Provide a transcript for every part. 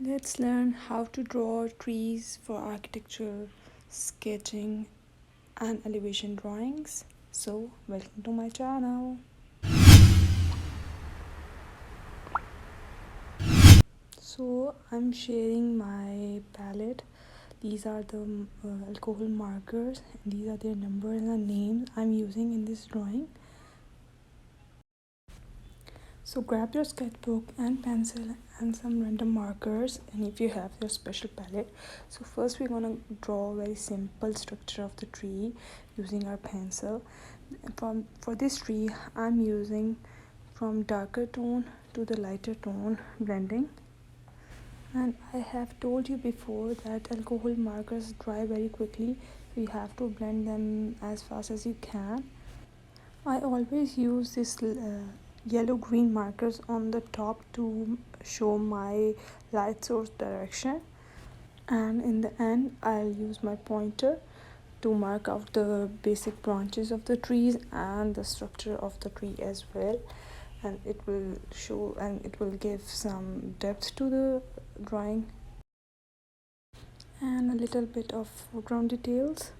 Let's learn how to draw trees for architecture, sketching and elevation drawings. So, welcome to my channel. So, I'm sharing my palette. These are the alcohol markers. These are their numbers and names I'm using in this drawing. So grab your sketchbook and pencil and some random markers, and if you have your special palette. So first we're gonna draw a very simple structure of the tree using our pencil. For this tree I'm using from darker tone to the lighter tone blending. And I have told you before that alcohol markers dry very quickly, so you have to blend them as fast as you can. I always use this yellow green markers on the top to show my light source direction, and in the end I'll use my pointer to mark out the basic branches of the trees and the structure of the tree as well, and it will show and it will give some depth to the drawing and a little bit of foreground details.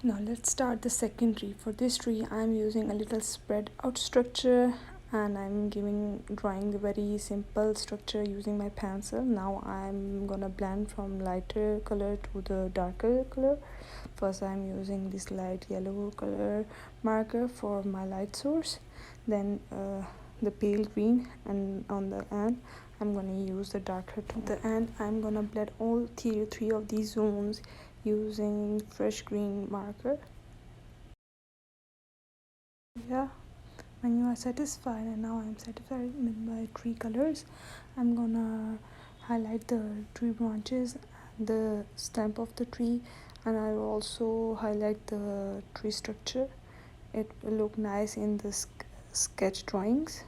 Now let's start the second tree. For this tree I'm using a little spread out structure, and I'm drawing the very simple structure using my pencil. Now I'm gonna blend from lighter color to the darker color. First I'm using this light yellow color marker for my light source, then the pale green, and on the end I'm gonna use the darker tone. At the end I'm gonna blend all three of these zones using fresh green marker. Yeah, when you are satisfied, and now I'm satisfied with my tree colors, I'm gonna highlight the tree branches and the stem of the tree, and I will also highlight the tree structure. It will look nice in the sketch drawings.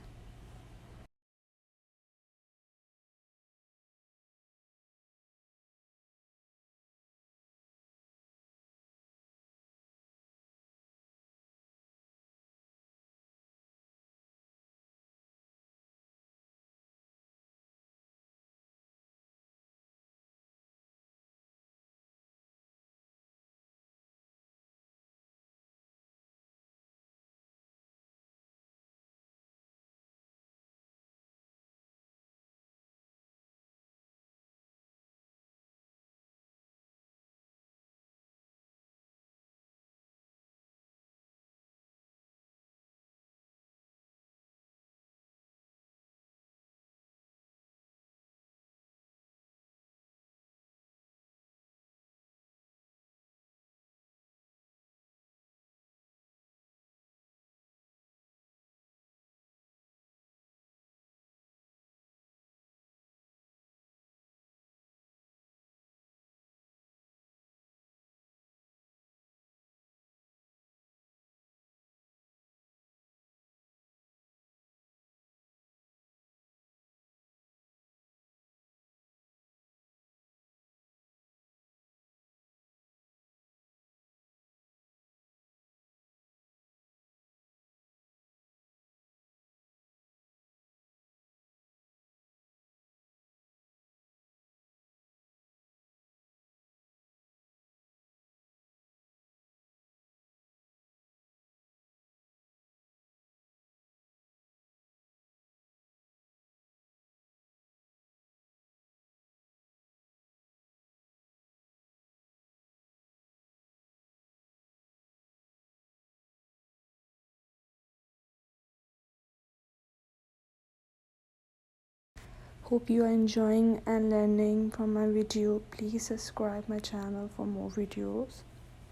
Hope you are enjoying and learning from my video. Please subscribe my channel for more videos.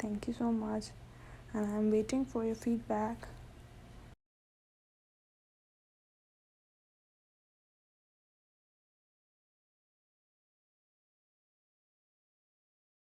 Thank you so much, and I'm waiting for your feedback.